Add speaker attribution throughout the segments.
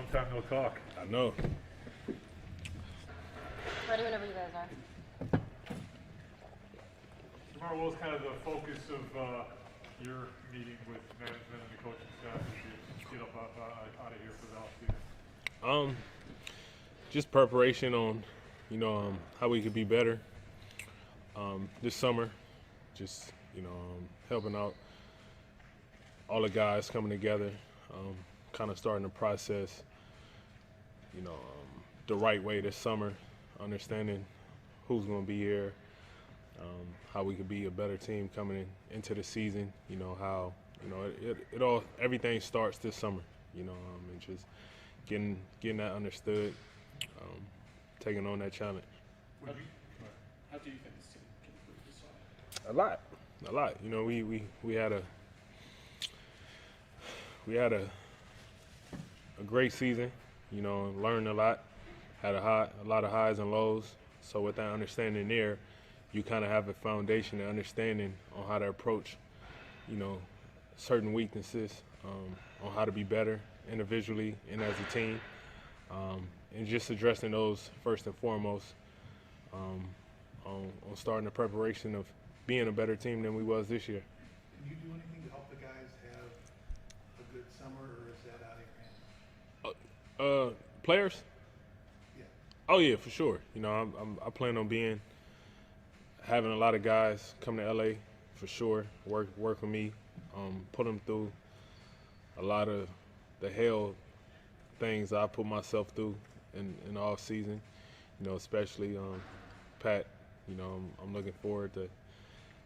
Speaker 1: Long time no talk.
Speaker 2: I know.
Speaker 3: Ready whenever you guys are.
Speaker 1: DeMar, what was kind of the focus of your meeting with management and the coaching staff as you get up out of here for the offseason?
Speaker 2: Just preparation on, how we could be better this summer. Just, helping out all the guys coming together, kind of starting the process, the right way this summer, understanding who's going to be here, how we could be a better team coming into the season. How everything starts this summer. And just getting that understood, taking on that challenge.
Speaker 4: How do you think this team can improve this summer?
Speaker 2: A lot. We had a great season. Learned a lot. Had a lot of highs and lows. So with that understanding there, you kind of have a foundation and understanding on how to approach, certain weaknesses, on how to be better individually and as a team, and just addressing those first and foremost, on starting the preparation of being a better team than we was this year.
Speaker 5: Can you do anything to help the guys have a good summer, or is that out of your hands?
Speaker 2: Players?
Speaker 5: Yeah.
Speaker 2: Oh yeah, for sure. I plan on having a lot of guys come to LA for sure. Work with me, put them through a lot of the hell things I put myself through in the off season. Especially Pat. I'm looking forward to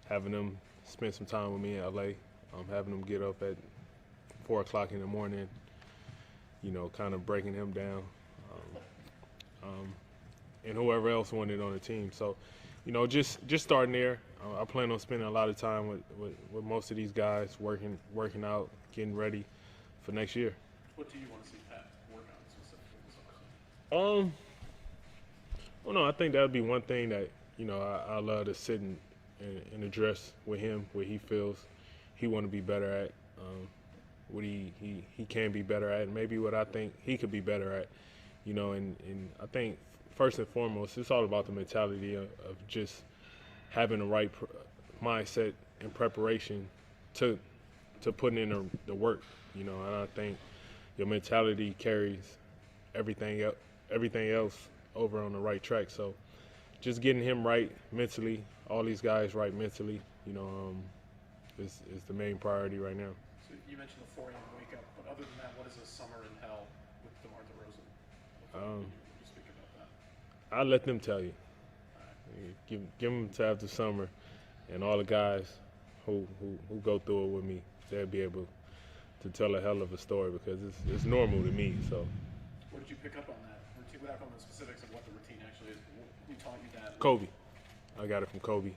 Speaker 2: having them spend some time with me in LA. Having them get up at 4 o'clock in the morning. Kind of breaking him down. And whoever else wanted on the team. So, just starting there. I plan on spending a lot of time with most of these guys, working out, getting ready for next year.
Speaker 4: What do you want to see Pat work on specifically this offseason?
Speaker 2: Well, no, I think that would be one thing that I love to sit and address with him, what he feels he want to be better at, what he can be better at, and maybe what I think he could be better at. And I think first and foremost, it's all about the mentality of just having the right mindset and preparation to putting in the work. And I think your mentality carries everything else over on the right track. So just getting him right mentally, all these guys right mentally, is the main priority right now.
Speaker 4: So you mentioned the 4 a.m. wake up, but other than that, what is a summer in hell with DeMar DeRozan? What do you speak about that?
Speaker 2: I'll let them tell you. Give them to after summer, and all the guys who go through it with me, they'll be able to tell a hell of a story because it's normal to me. So.
Speaker 4: What did you pick up on that routine? Without going into the specifics of what the routine actually is, who taught you that?
Speaker 2: Kobe. I got it from Kobe.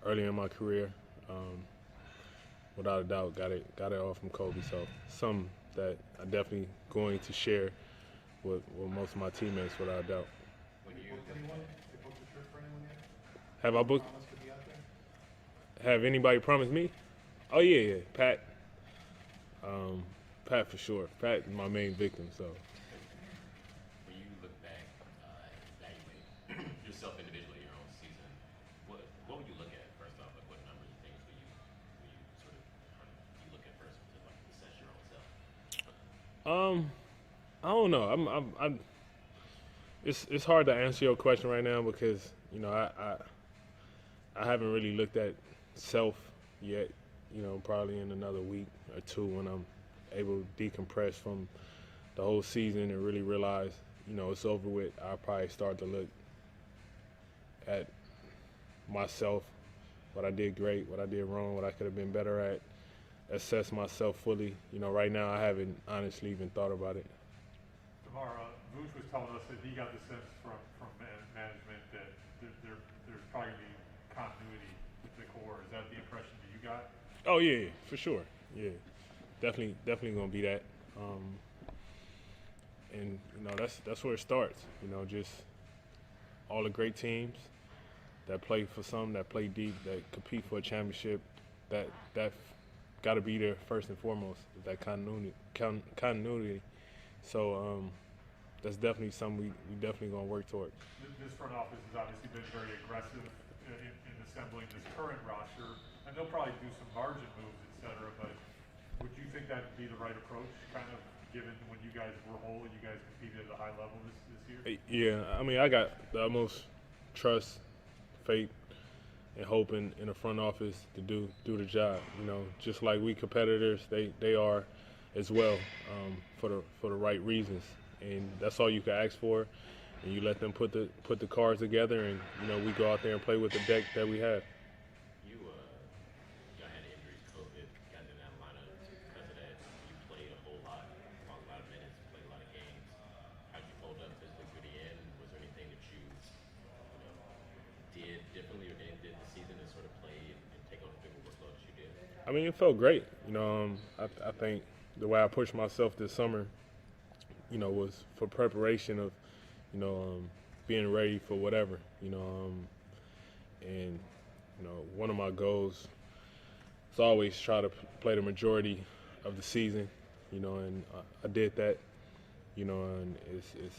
Speaker 2: Early in my career, without a doubt, got it all from Kobe. So some that I definitely going to share with most of my teammates without a doubt.
Speaker 5: Have you booked anyone? Have you booked a trip for anyone yet?
Speaker 2: Have I booked?
Speaker 5: Promise to be out there?
Speaker 2: Have anybody promised me? Oh yeah, Pat. Pat for sure. Pat is my main victim. So.
Speaker 6: When you look back and evaluate yourself individually, your own season, what would you look at first off? Like what numbers and things will you sort of you look at first to like assess your own self?
Speaker 2: I don't know. I'm it's hard to answer your question right now because I haven't really looked at self yet. Probably in another week or two when I'm able to decompress from the whole season and really realize it's over with. I'll probably start to look at myself, what I did great, what I did wrong, what I could have been better at, assess myself fully. Right now I haven't honestly even thought about it.
Speaker 1: DeMar, Vooch was telling us that he got the sense from management that there's probably going to be continuity with the core. Is that the impression that you got?
Speaker 2: Oh yeah, for sure. Yeah, definitely gonna be that. And that's where it starts. Just all the great teams that play for some, that play deep, that compete for a championship. That got to be there first and foremost. That continuity So that's definitely something we definitely gonna work toward.
Speaker 1: This front office has obviously been very aggressive in assembling this current roster, and they'll probably do some margin moves, et cetera, but would you think that'd be the right approach, kind of, given when you guys were whole and you guys competed at a high level this year?
Speaker 2: Yeah, I mean, I got the utmost trust, faith, and hope in the front office to do the job. You know, just like we competitors, they are as well, for the right reasons, and that's all you can ask for. And you let them put the cards together, and you know, we go out there and play with the deck that we have.
Speaker 6: Y'all had injuries, COVID, got in that lineup because of that. You played a whole lot, lost a lot of minutes, played a lot of games. How'd you hold up physically through the end? Was there anything that you did differently or did this season to sort of play and take on the bigger workload that you did?
Speaker 2: I mean, it felt great. You know, I think the way I pushed myself this summer, you know, was for preparation of, you know, being ready for whatever, you know, and, you know, one of my goals is always try to play the majority of the season, you know, and I did that, you know, and it's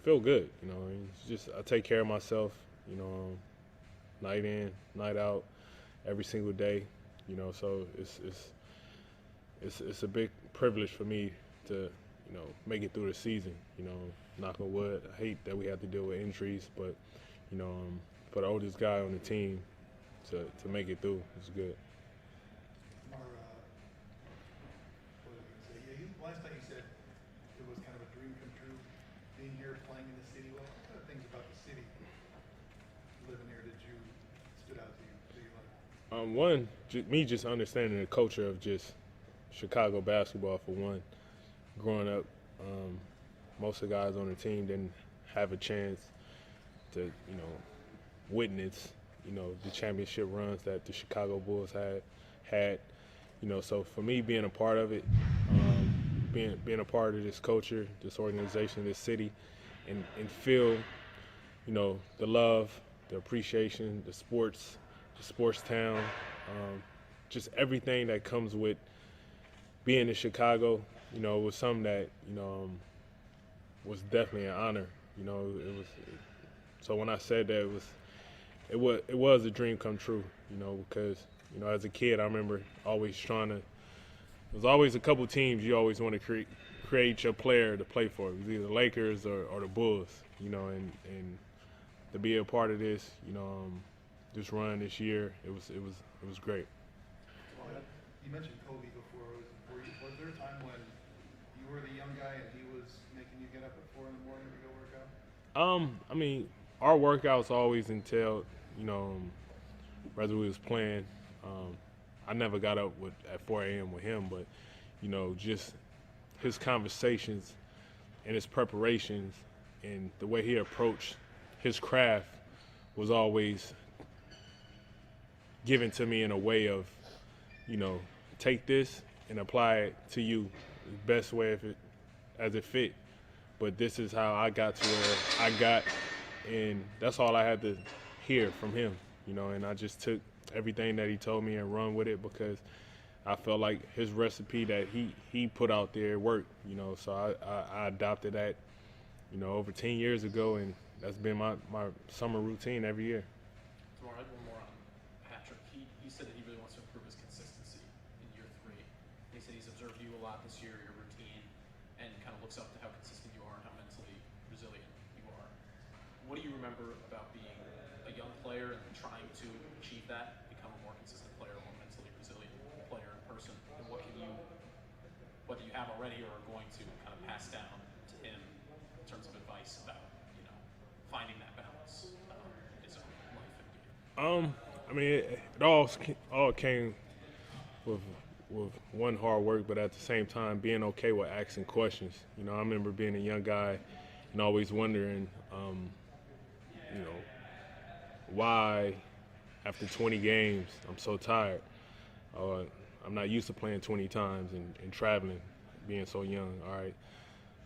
Speaker 2: feel good, you know, and it's just I take care of myself, you know, night in, night out, every single day, you know, so it's a big privilege for me to, you know, make it through the season, you know, knock on wood. I hate that we have to deal with injuries, but, you know, for the oldest guy on the team to make it through is good.
Speaker 5: DeMar, what was I going to say? Yeah, last time you said it was kind of a dream come true being here, playing in the city. What kind of things about the city living here did you stood out to you that you liked?
Speaker 2: One, me just understanding the culture of just Chicago basketball for one. Growing up, most of the guys on the team didn't have a chance to, you know, witness, you know, the championship runs that the Chicago Bulls had, you know. So for me, being a part of it, being a part of this culture, this organization, this city, and feel, you know, the love, the appreciation, the sports town, just everything that comes with being in Chicago, you know, it was something that, you know, was definitely an honor. You know, so when I said that, it was a dream come true, you know, because, you know, as a kid, I remember always there's always a couple teams you always want to create your player to play for. It was either the Lakers or the Bulls, you know, and to be a part of this, you know, this run this year, it was great.
Speaker 5: Well, you mentioned Kobe before. Was there a time when you were the young guy and he was making you get up at 4 in the morning to go work out?
Speaker 2: I mean, our workouts always entailed, you know, whether we was playing. I never got up at 4 a.m. with him, but, you know, just his conversations and his preparations and the way he approached his craft was always given to me in a way of, you know, take this and apply it to you the best way as it fit. But this is how I got to where I got, and that's all I had to hear from him, you know, and I just took everything that he told me and run with it because I felt like his recipe that he put out there worked, you know, so I adopted that, you know, over 10 years ago, and that's been my summer routine every year.
Speaker 4: DeMar, I had one more on Patrick. He said that he really wants to improve his consistency in year 3. He said he's observed you a lot this year, your routine, and kind of looks up to how consistent you are and how mentally resilient you are. What do you remember about being a young player and trying to achieve that, become a more consistent player, a more mentally resilient player in person? And what can you, whether you have already or are going to, kind of pass down to him in terms of advice about, you know, finding that balance in his own life and game?
Speaker 2: I mean, it all came with one hard work, but at the same time being okay with asking questions. You know, I remember being a young guy and always wondering, you know, why after 20 games I'm so tired. I'm not used to playing 20 times and traveling, being so young. All right,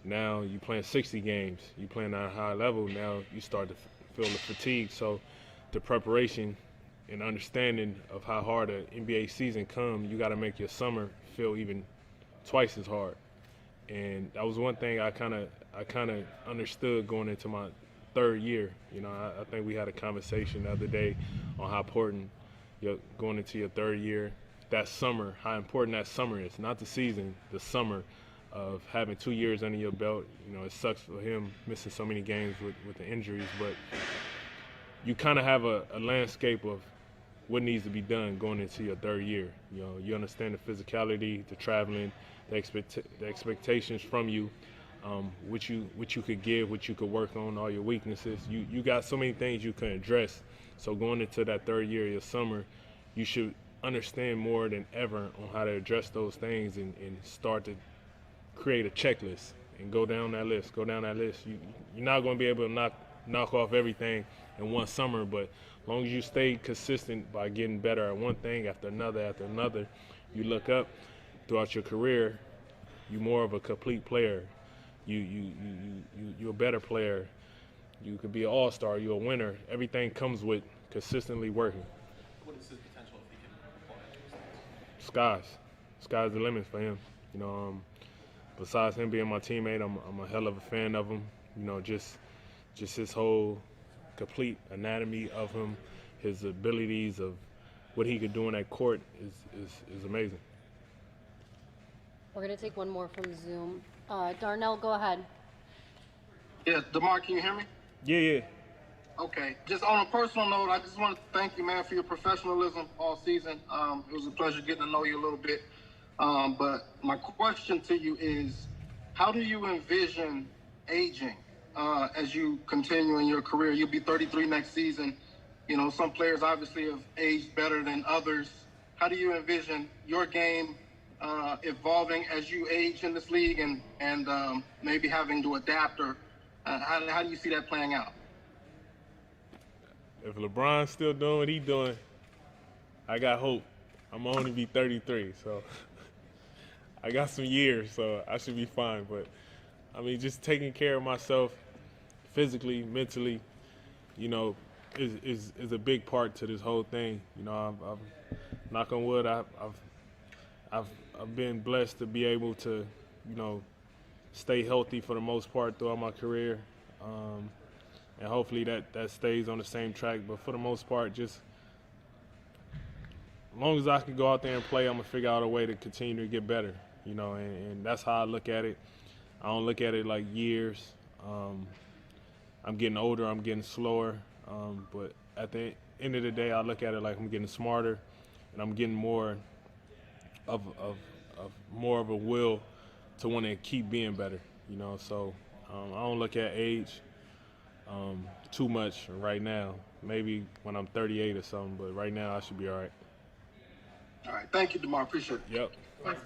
Speaker 2: now you playing 60 games, you playing at a high level. Now you start to feel the fatigue. So the preparation and understanding of how hard an NBA season comes, you got to make your summer feel even twice as hard. And that was one thing I kind of understood going into my third year. You know, I think we had a conversation the other day on how important going into your third year, that summer, how important that summer is. Not the season, the summer of having 2 years under your belt. You know, it sucks for him missing so many games with the injuries, but you kind of have a landscape of what needs to be done going into your third year. You know, you understand the physicality, the traveling, the expectations from you, what you could give, what you could work on, all your weaknesses. You got so many things you can address. So going into that third year, your summer, you should understand more than ever on how to address those things and start to create a checklist and go down that list. You're not going to be able to knock off everything in one summer, but as long as you stay consistent by getting better at one thing after another, you look up throughout your career, you're more of a complete player. You're a better player. You could be an all-star. You're a winner. Everything comes with consistently working.
Speaker 4: What is his potential if he can apply those things?
Speaker 2: Sky's the limit for him. You know, besides him being my teammate, I'm a hell of a fan of him. You know, just his whole complete anatomy of him, his abilities of what he could do in that court is amazing.
Speaker 3: We're going to take one more from Zoom. Darnell, go ahead.
Speaker 7: Yeah, DeMar, can you hear me?
Speaker 2: Yeah.
Speaker 7: Okay. Just on a personal note, I just want to thank you, man, for your professionalism all season. It was a pleasure getting to know you a little bit. But my question to you is, how do you envision aging as you continue in your career? You'll be 33 next season. You know, some players obviously have aged better than others. How do you envision your game evolving as you age in this league and maybe having to adapt, or how do you see that playing out?
Speaker 2: If LeBron's still doing what he's doing, I got hope. I'm only be 33, so I got some years, so I should be fine. But I mean, just taking care of myself physically, mentally, you know, is a big part to this whole thing. You know, I've knock on wood, I've been blessed to be able to, you know, stay healthy for the most part throughout my career, and hopefully that stays on the same track. But for the most part, just as long as I can go out there and play, I'm gonna figure out a way to continue to get better. You know, and that's how I look at it. I don't look at it like years. I'm getting older, I'm getting slower, but at the end of the day, I look at it like I'm getting smarter, and I'm getting more of a will to want to keep being better. You know, so I don't look at age too much right now. Maybe when I'm 38 or something, but right now I should be all right.
Speaker 7: All right. Thank you, DeMar. Appreciate it.
Speaker 2: Yep.
Speaker 3: Thanks,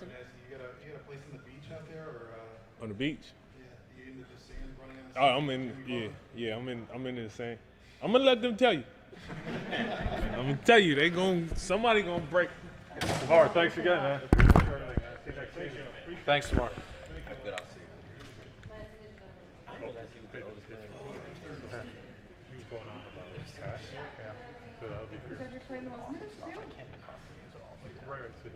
Speaker 5: You got a place on the beach out there, or
Speaker 2: On the beach?
Speaker 5: yeah, you into the sand running on the
Speaker 2: Oh, I'm in. I'm in the same. I'm gonna let them tell you. I'm gonna tell you, somebody gonna break.
Speaker 1: DeMar, thanks again, man.
Speaker 4: Thanks, DeMar.
Speaker 1: Right.